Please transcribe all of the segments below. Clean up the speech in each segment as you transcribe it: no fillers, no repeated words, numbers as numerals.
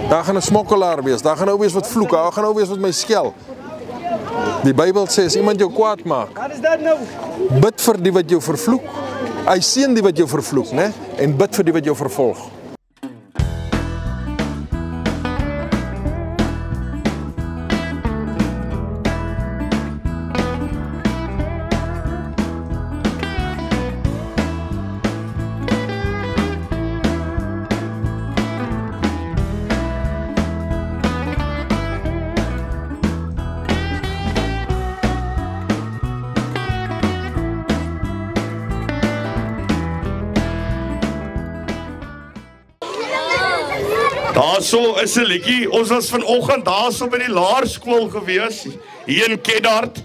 Daar gaan 'n smokkelaar wees, daar gaan ou wees wat vloek, daar gaan ou wees wat my skel. Die Bybel sê, as iemand jou kwaad maak, bid vir die wat jou vervloek, hy seën die wat jou vervloek, né? En bid vir die wat jou vervolg. Daarso is 'n liedjie, ons was vanoggend daarso by die laerskool gewees, hier in Keddart,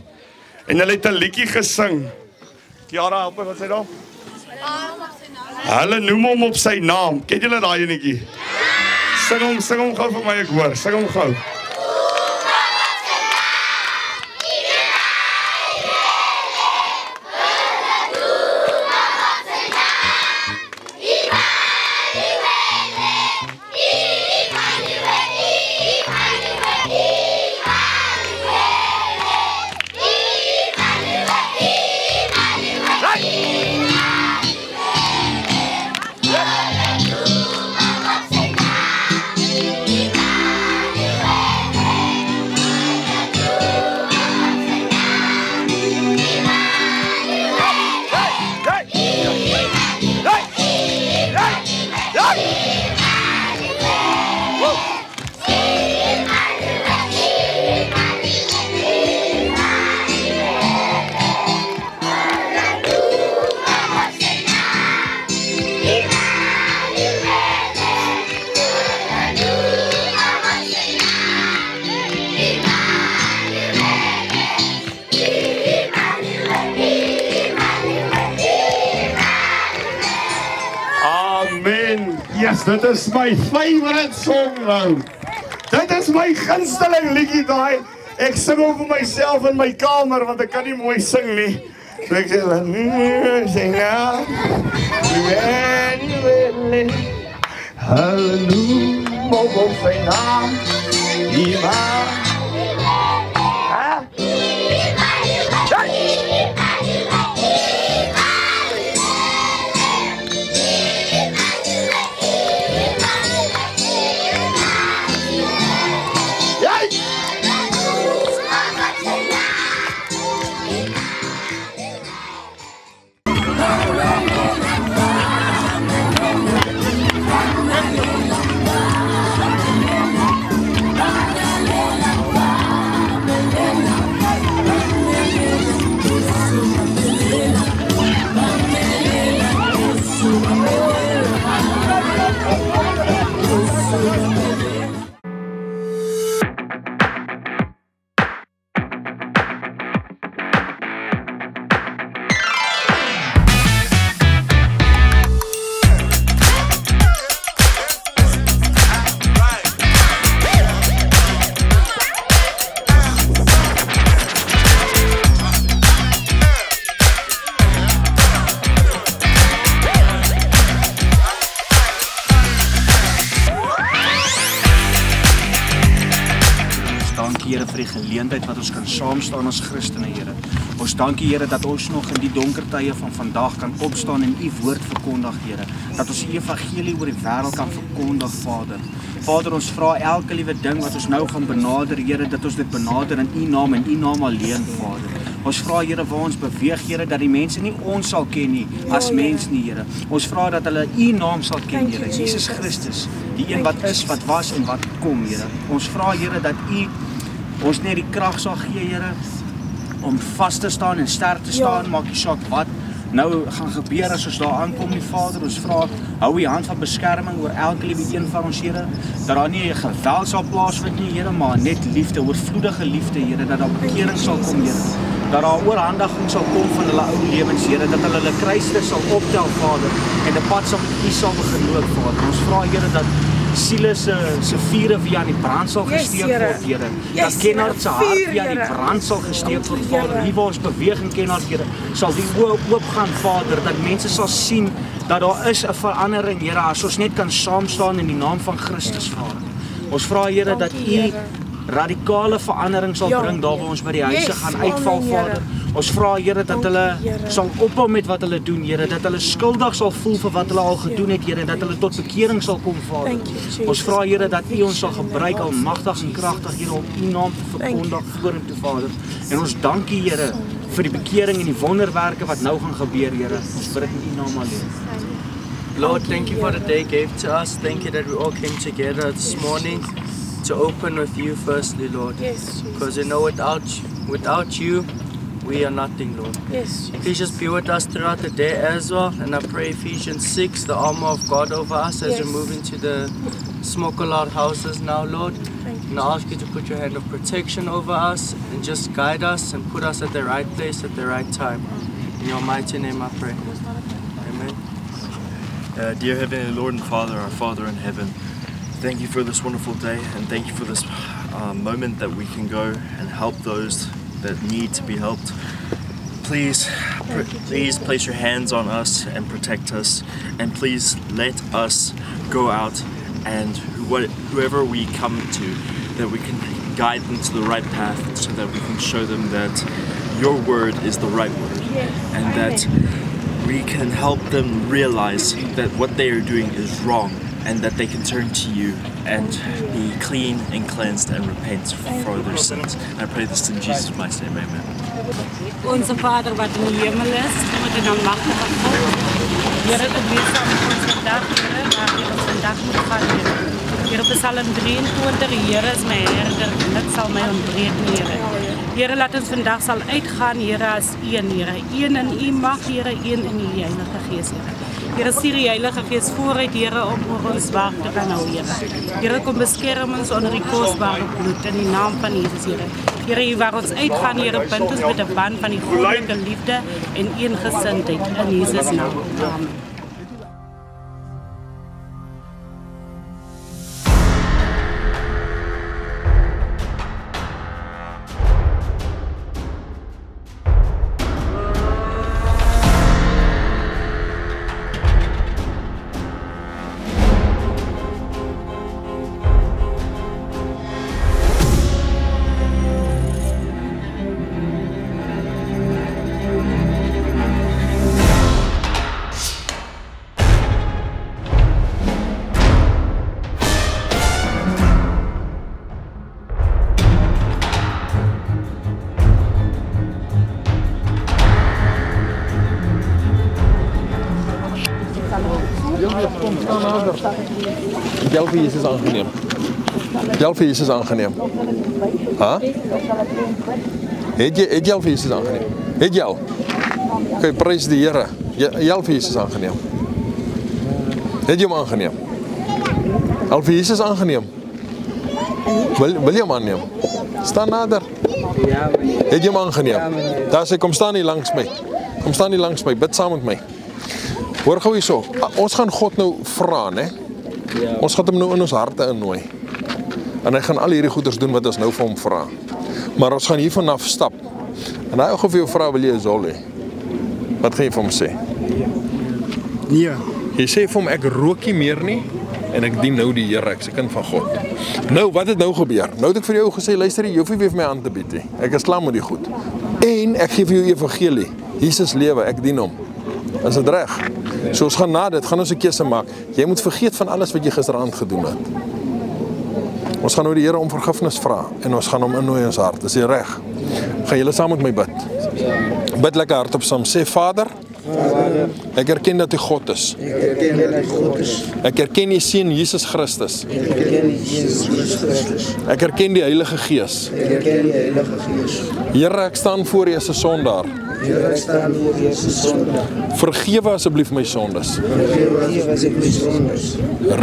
en hulle het 'n liedjie gesing. Kiara, help my, wat sê daar? Hulle noem hom op sy naam, ken julle daai enetjie? Sing hom gou vir my, ek hoor, sing hom gou. Yes, dit is my favorite song nou. Dit is my gunsteling liedjie daai. Ek sing hom vir myself in my kamer want ek kan nie mooi sing nie. So ek sê sing nou. Halleluja, op sy naam. Here vir die geleentheid wat ons kan saam staan as Christene, Here. Ons dankie, Here, dat ons nog in die donker tye van vandag kan opstaan en U woord verkondig, Here. Dat ons die evangelie oor die wêreld kan verkondig, Vader. Vader, ons vra elke liewe ding wat ons nou gaan benader, Here, dat ons dit benader in U naam en U naam alleen, Vader. Ons vra, Here, waar ons beweeg, Here, dat die mense nie ons sal ken nie, as mens nie, Here. Ons vra dat hulle U naam sal ken, Here, Jesus Christus, die een wat is, wat was en wat kom, Here. Ons vra, Here, dat U ons net die krag sal gee, Here, om vas te staan en sterk te staan, maak nie saak wat nou gaan gebeur as ons daar aankom nie, Vader. Ons vra, hou U hand van beskerming oor elke liewe een van ons, Here, dat daar nie geweld sal plaasvind nie, Here, maar net liefde, oorvloedige liefde, Here, dat daar bekering sal kom, Here, dat daar oorhandiging sal kom van hulle ou lewens, Here, dat hulle kruistes sal optel, Vader, en die pad saam met U sal begin loop, Vader. Ons vra, Here, dat siele se vure via aan die brand sal gesteek word, Here. Dat Kennard se hart via aan die brand sal gesteek word, Vader. Hier waar ons beweeg in Kennard, Here, sal die oë oop gaan, Vader, dat mense sal sien dat daar is 'n verandering, Here, as ons net kan saam staan in die naam van Christus, Vader. Ons vra Here dat U radikale verandering sal bring daar waar ons by die huise gaan uitval, Vader. Ons vra Here dat hulle sal ophou met wat hulle doen, Here, dat hulle skuldig sal voel vir wat hulle al gedoen het, Here, dat hulle tot bekering sal kom, Vader. Ons vra Here dat U ons sal gebruik almagtig en kragtig, Here, om U naam te verkondig vorentoe, Vader. En ons dank U, Here, vir die bekering en die wonderwerke wat nou gaan gebeur, Here. Ons bid in U naam alleen. Lord, thank you for the day you gave to us. Thank you that we all came together this morning to open with you firstly, Lord. Yes, Because you know without you, we are nothing, Lord. yes, Please just be with us throughout the day as well. And I pray Ephesians 6, the armor of God over us as Yes. we move into the smoke-allowed houses now, Lord. Thank you. And I ask you to put your hand of protection over us and just guide us and put us at the right place at the right time. In your mighty name I pray. Amen. Dear Heavenly Lord and Father, our Father in heaven, thank you for this wonderful day and thank you for this moment that we can go and help those that need to be helped. Please place your hands on us and protect us, and please let us go out and whoever we come to, that we can guide them to the right path so that we can show them that your word is the right word, and that we can help them realize that what they are doing is wrong and that they can turn to you and be clean and cleansed and repent for their sins. I pray this in Jesus' mighty name, amen. Onze Vader wat in de hemel is, met een almachtige God. Heer, het wees saam met ons vandaag, Heer, waar we ons vandaag moet gaan, Heer. Heer, op Psalm 23, Heer is my herder, en dit sal my ontbreken, Heer. Heer, laat ons vandaag sal uitgaan, Heer, as een, Heer. Een in U mag, Heer, een in die Heilige Gees, Heer. Heer, stuur die Heilige Gees vooruit, Heer, om oor ons waak te kan hou, Heer. Heer, kom beskerm ons onder die kostbare bloed in die naam van Jesus, Heer. Heer, waar ons uitgaan, Heer, bind ons met de band van die goddelike liefde en eengezindheid in Jesus' naam. Amen. Geld vir Jesus aangeneem. Geld vir Jesus aangeneem. Ha? Het jy geld vir Jesus aangeneem? Het jy al? Okay, prys die Here. Geld vir Jesus aangeneem. Het jy hom aangeneem? Al vir Jesus aangeneem? Wil jy hom aanneem? Staan nader. Het jy hom aangeneem? Daar sê, kom staan hier langs my. Kom staan hier langs my, bid saam met my. Hoor gou hierso, ons gaan God nou vra, né? Ons gaan hom nou in ons harte innooi. En hy gaan al hierdie goeders doen wat ons nou vir hom vra. Maar ons gaan hier vanaf stap. En hy gaan vir jou vra, wil jy 'n zol hê? Wat gaan jy vir hom sê? Nee. Jy sê vir hom, ek rook nie meer nie, en ek dien nou die Here, ek is 'n kind van God. Nou, wat het nou gebeur? Nou het ek vir jou gesê, luister, jy hoef nie weer vir my aan te bied nie. Ek is klaar met die goed. En ek gee vir jou evangelie. Jesus lewe, ek dien hom. Is dit reg? So ons gaan na dit, gaan ons 'n keuse maak. Jy moet vergeet van alles wat jy gisteraand gedoen het. Ons gaan nou die Here om vergifnis vra en ons gaan hom innooi in ons hart. Is jy reg? Gaan julle saam met my bid? Bid lekker hardop saam. Sê Vader, ek erken dat U God is. Ek erken U Seun Jesus Christus. Ek erken die Heilige Gees. Here, ek staan voor U as 'n sondaar. Vergewe asseblief my sondes.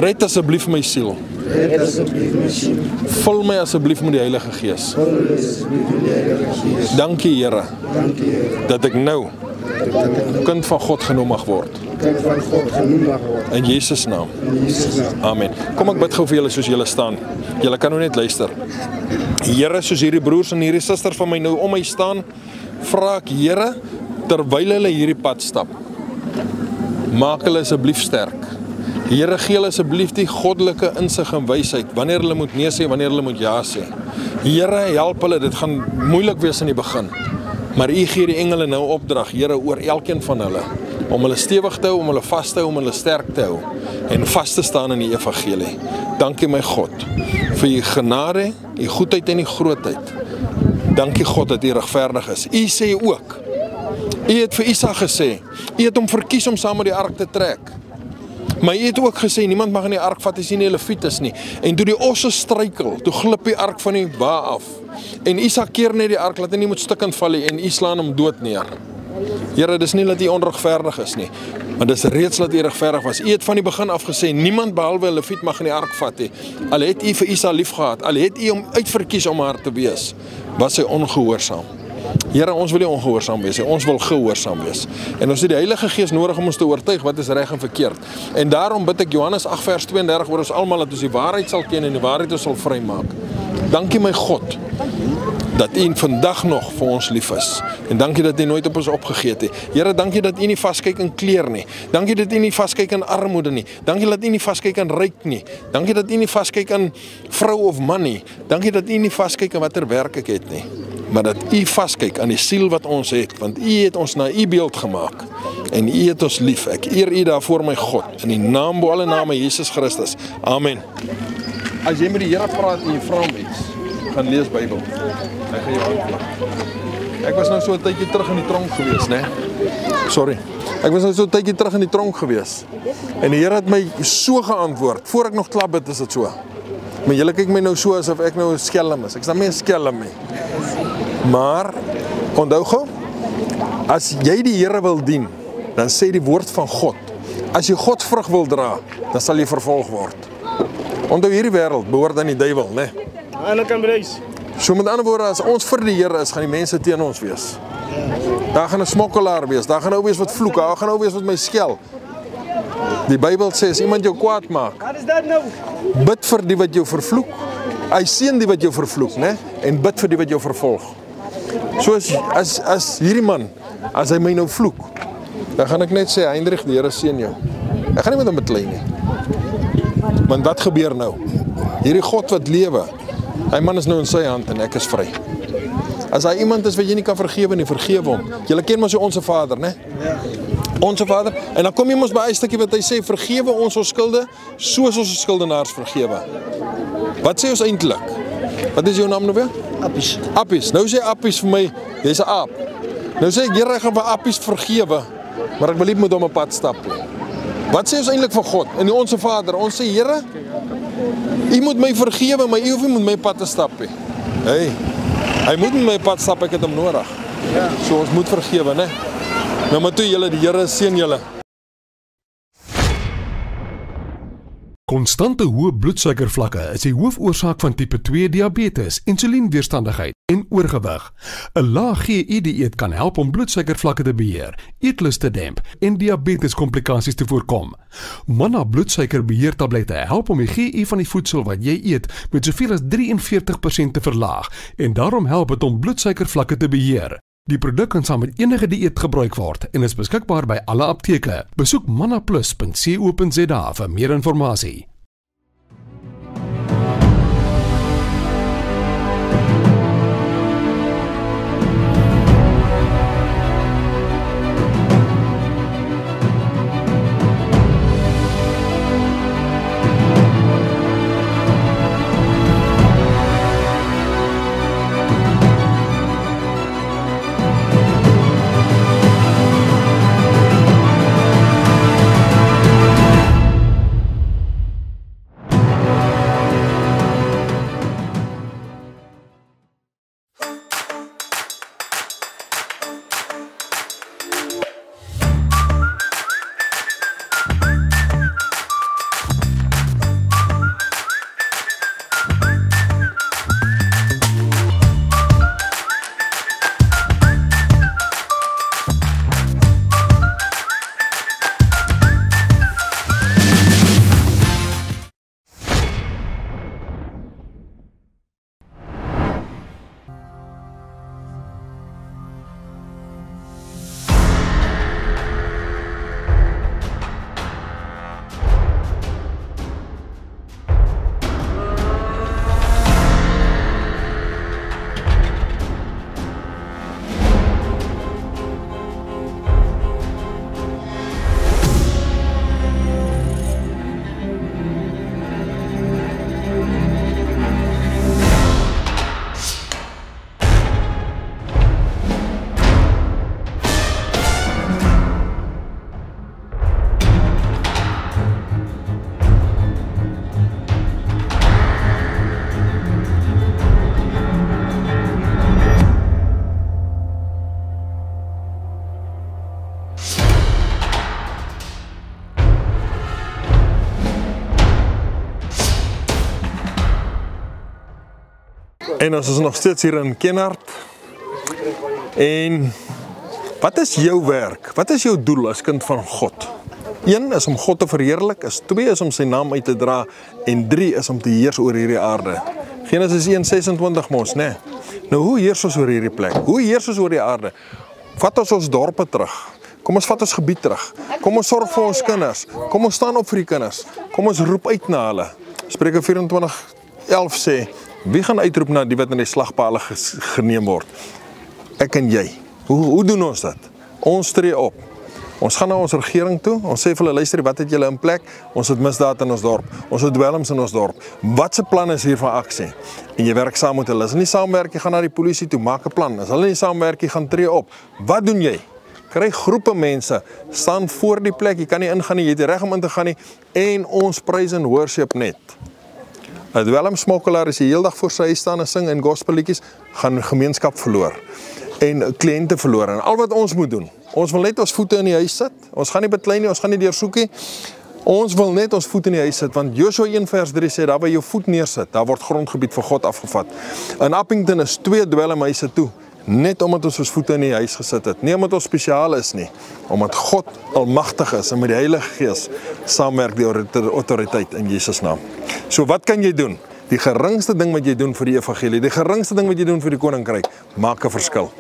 Red asseblief my siel. Vul my asseblief met die Heilige Gees. Dankie Here, dat ek nou kind van God genoem mag word. In Jesus naam. Amen. Kom ek bid gou vir julle soos julle staan. Julle kan nou net luister. Here, soos hierdie broers en hierdie susters van my nou om my staan, vra ek Here, terwyl hulle hierdie pad stap, maak hulle asseblief sterk. Here, gee hulle asseblief die goddelike insig en wysheid, wanneer hulle moet nee sê, wanneer hulle moet ja sê. Here, help hulle, dit gaan moeilik wees in die begin, maar U gee die engele nou opdrag, Here, oor elkeen van hulle, om hulle stewig te hou, om hulle vas te hou, om hulle sterk te hou, en vas te staan in die evangelie. Dankie my God, vir U genade, U goedheid en U grootheid. Dankie God dat U regverdig is. U sê ook, U het vir Isak gesê, U het hom verkies om saam met die ark te trek. Maar U het ook gesê, niemand mag in die ark vat as nie die Lewiet is nie. En toe die osse struikel, toe glip die ark van die ba af. En Isak keer net die ark, laat hy nie moet stukkend val nie, en U slaan hom dood neer. Here, dis nie dat U onregverdig is nie, maar dis reeds dat U regverdig was. U het van die begin af gesê, niemand behalwe 'n Lewiet mag in die ark vat nie. Al het U vir Isa lief gehad, al het U hom uitverkies om haar te wees, was hy ongehoorsaam. Here, ons wil nie ongehoorsaam wees, ons wil gehoorsaam wees. En ons het die Heilige Gees nodig om ons te oortuig wat is reg en verkeerd. En daarom bid ek Johannes 8 vers 32 oor ons almal, dat ons die waarheid sal ken en die waarheid ons sal vrymaak. Dankie my God, dat U vandag nog vir ons lief is. En dankie dat U nooit op ons opgegee het nie. Here, dankie dat U nie vaskyk in kleer nie. Dankie dat U nie vaskyk in armoede nie. Dankie dat U nie vaskyk in ryk nie. Dankie dat U nie vaskyk in vrou of man nie. Dankie dat U nie vaskyk in watter werk ek het nie. Maar dat U vaskyk aan die siel wat ons het, want U het ons na U beeld gemaak. En U het ons lief. Ek eer U daarvoor my God. In die naam bo alle name Jesus Christus. Amen. As jy met die Here praat en jy vra hom iets, gaan lees Bybel. Hy gaan jou antwoord. Ek was nou so 'n tydjie terug in die tronk gewees, né? Sorry. Ek was nou so 'n tydjie terug in die tronk gewees. En die Here het my so geantwoord. Voor ek nog klap bid is dit so. Maar julle kyk my nou so asof ek nou 'n skelm is. Ek's nou nie 'n skelm nie. Maar onthou gou, as jy die Here wil dien, dan sê die woord van God, as jy God vrug wil dra, dan sal jy vervolg word. Onthou, hierdie wêreld behoort aan die duiwel, né? En ek kan bewys. So met ander woorde, as ons vir die Here is, gaan die mense teen ons wees. Daar gaan 'n smokkelaar wees, daar gaan ou wees wat vloek, daar gaan ou wees wat my skel. Die Bybel sê, as iemand jou kwaad maak, Wat is dit nou? bid vir die wat jou vervloek. Hy seën die wat jou vervloek, né? En bid vir die wat jou vervolg. So as hierdie man, as hy my nou vloek, dan gaan ek net sê, Heinrich, die Here seën jou. Ek gaan nie met hom beklei nie. Want wat gebeur nou? Hierdie God wat lewe, hy man is nou in sy hand en ek is vry. As hy iemand is wat jy nie kan vergewe nie, vergewe hom. Julle ken mos Onse Vader, né? Onse Vader. En dan kom jy mos by 'n stukkie wat hy sê, vergewe ons skulde, soos ons skuldenaars vergewe. Wat sê ons eintlik? Wat is jou naam nou weer? Appies. Appies. Nou sê Appies vir my, jy's 'n aap. Nou sê ek, Here, ek gaan vir Appies vergewe, maar ek wil nie met hom op pad stap nie. Wat sê ons eintlik vir God? In die Onse Vader, ons sê, Here, U moet my vergewe, maar U hoef nie met my pad te stap nie. Hey, hy moet met my pad stap, ek het hom nodig. So ons moet vergewe, né? Nou maar toe julle, die Here seën julle. Konstante hoë bloedsuikervlakke is die hoofoorsaak van tipe 2 diabetes, insulienweerstandigheid en oorgewig. 'n Lae GI-dieet kan help om bloedsuikervlakke te beheer, eetlus te demp en diabeteskomplikasies te voorkom. Manna bloedsuikerbeheertablette help om die GI van die voedsel wat jy eet met soveel as 43% te verlaag en daarom help dit om bloedsuikervlakke te beheer. Die produk kan saam met enige dieet gebruik word en is beskikbaar by alle apteke. Besoek mannaplus.co.za vir meer inligting. En ons is nog steeds hier in Kenhardt. En wat is jou werk? Wat is jou doel as kind van God? 1 is om God te verheerlik, 2 is om sy naam uit te dra en 3 is om te heers oor hierdie aarde. Genesis 1:26 mos, né? Nou hoe heers ons oor hierdie plek? Hoe heers ons oor die aarde? Vat ons dorpe terug. Kom ons vat ons gebied terug. Kom ons sorg vir ons kinders. Kom ons staan op vir die kinders. Kom ons roep uit na hulle. Spreuke 24:11 sê, wie gaan uitroep na die wat in die slagpale geneem word? Ek en jy. Hoe doen ons dit? Ons tree op. Ons gaan na ons regering toe, ons sê vir hulle, luister, wat het julle in plek? Ons het misdaad in ons dorp, ons het dwelms in ons dorp. Wat se plan is hier van aksie? En jy werk saam met hulle. As hulle nie saamwerk, jy gaan na die polisie toe, maak 'n plan. As hulle nie saamwerk, jy gaan tree op. Wat doen jy? Kry groepe mense, staan voor die plek, jy kan nie ingaan nie, jy het die reg om in te gaan nie, en ons praise en worship net. 'n Dwelmsmokkelaar as jy heeldag voor sy huis staan en sing en gospelliedjies, gaan gemeenskap verloor en kliënte verloor. En al wat ons moet doen, ons wil net ons voete in die huis sit. Ons gaan nie beklei nie, ons gaan nie deursoek nie. Ons wil net ons voet in die huis sit, want Joshua 1:3 sê, daar waar jou voet neersit, daar word grondgebied vir God afgevat. In Appington is 2 dwelmhuise toe, net omdat ons voete in die huis gesit het. Nie omdat ons spesiaal is nie, omdat God almagtig is en met die Heilige Gees saamwerk die autoriteit in Jesus naam. So wat kan jy doen? Die geringste ding wat jy doen vir die evangelie, die geringste ding wat jy doen vir die koninkryk, maak 'n verskil.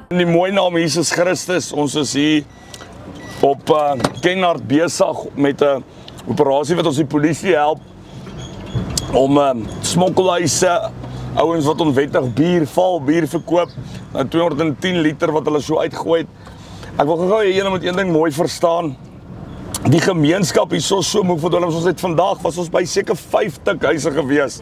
In die mooi naam Jesus Christus, ons is hier op Kenhardt besig met 'n operasie wat ons die polisie help om smokkelhuise, ouens wat onwettig bier verkoop, 210 liter wat hulle so uitgooi het. Ek wil gou julle moet een ding mooi verstaan. Die gemeenskap hier so moeg vir ons het vandag was ons by seker 50 huise gewees.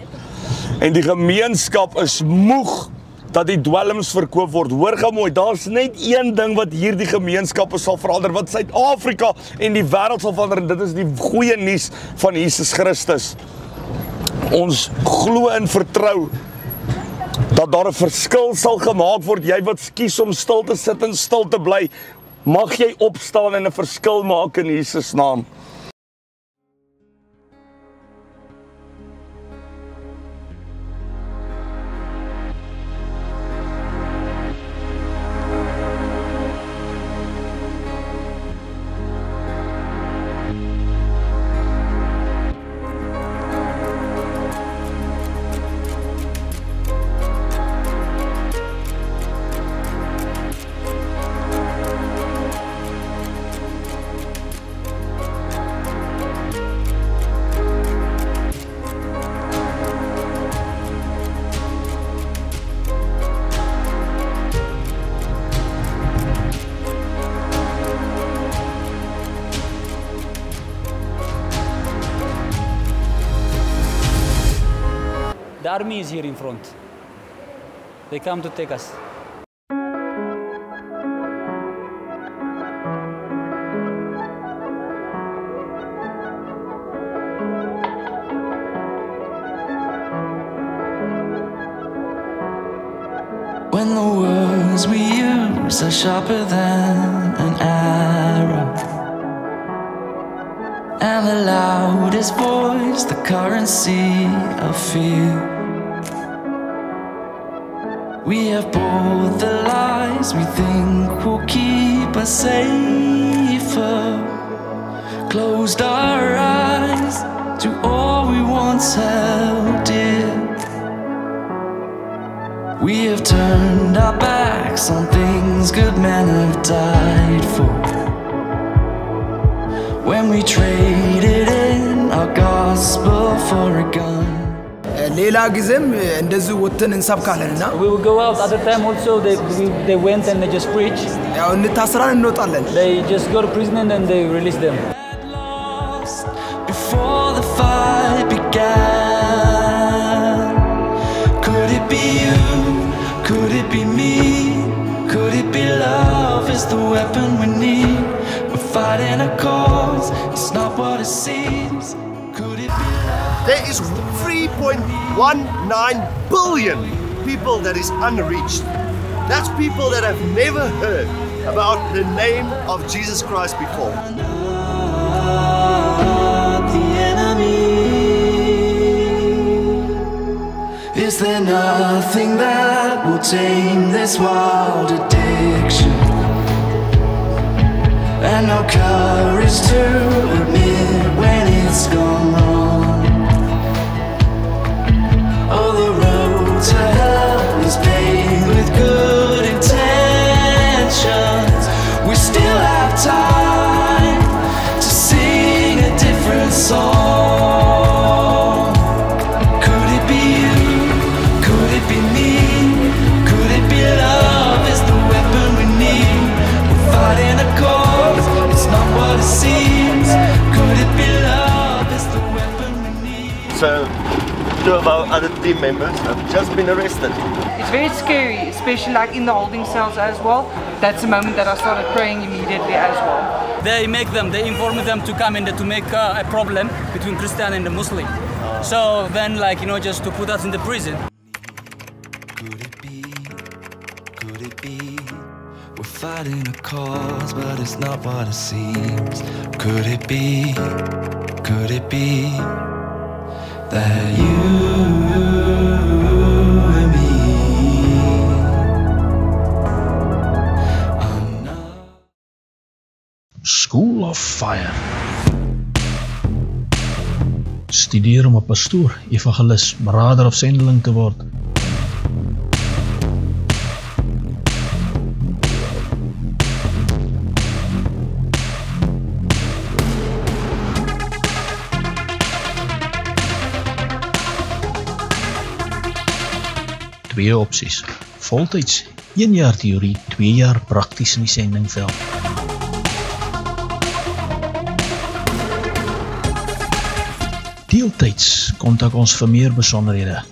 En die gemeenskap is moeg dat die dwelms verkoop word. Hoor gou mooi, daar's net een ding wat hierdie gemeenskappe sal verander, wat Suid-Afrika en die wêreld sal verander, en dit is die goeie nuus van Jesus Christus. Ons glo en vertrou dat daar 'n verskil sal gemaak word. Jy wat kies om stil te sit en stil te bly, mag jy opstaan en 'n verskil maak in Jesus naam. army is here in front. They come to take us. When the words we use are sharper than an arrow, and the loudest voice, the currency of fear. We have bought the lies we think will keep us safer, closed our eyes to all we once held dear. We have turned our backs on things good men have died for, when we traded in our gospel for a gun. We will go out at the time also. They went and they just preached. They just go to prison and then they release them. Before the fight began, could it be you? Could it be me? Could it be love is the weapon we need? We're fighting a cause, it's not what it seems. Could it be love? There is 3.19 billion people that is unreached. That's people that have never heard about the name of Jesus Christ before. The enemy. Is there nothing that will tame this wild addiction? And no courage to admit when it's gone wrong. Oh, the road to hell is paved with good intentions. We still have time to sing a different song. Could it be you? Could it be me? Could it be love is the weapon we need? We're fighting a cause, it's not what it seems. Could it be love is the weapon we need? So, two of our other team members have just been arrested. It's very scary, especially like in the holding cells as well. That's the moment that I started praying immediately as well. They inform them to come in to make a problem between Christian and the Muslim. So then, like, just to put us in the prison. Could it be? Could it be? We're fighting a cause, but it's not what it seems. Could it be? Could it be that you and me? School of Fire. Studeer om 'n pastoor, evangelis, beraader of sendeling te word. Twee opsies. Voltyds, 1 jaar teorie, 2 jaar prakties in die sendingveld. Deeltyds, kontak ons vir meer besonderhede.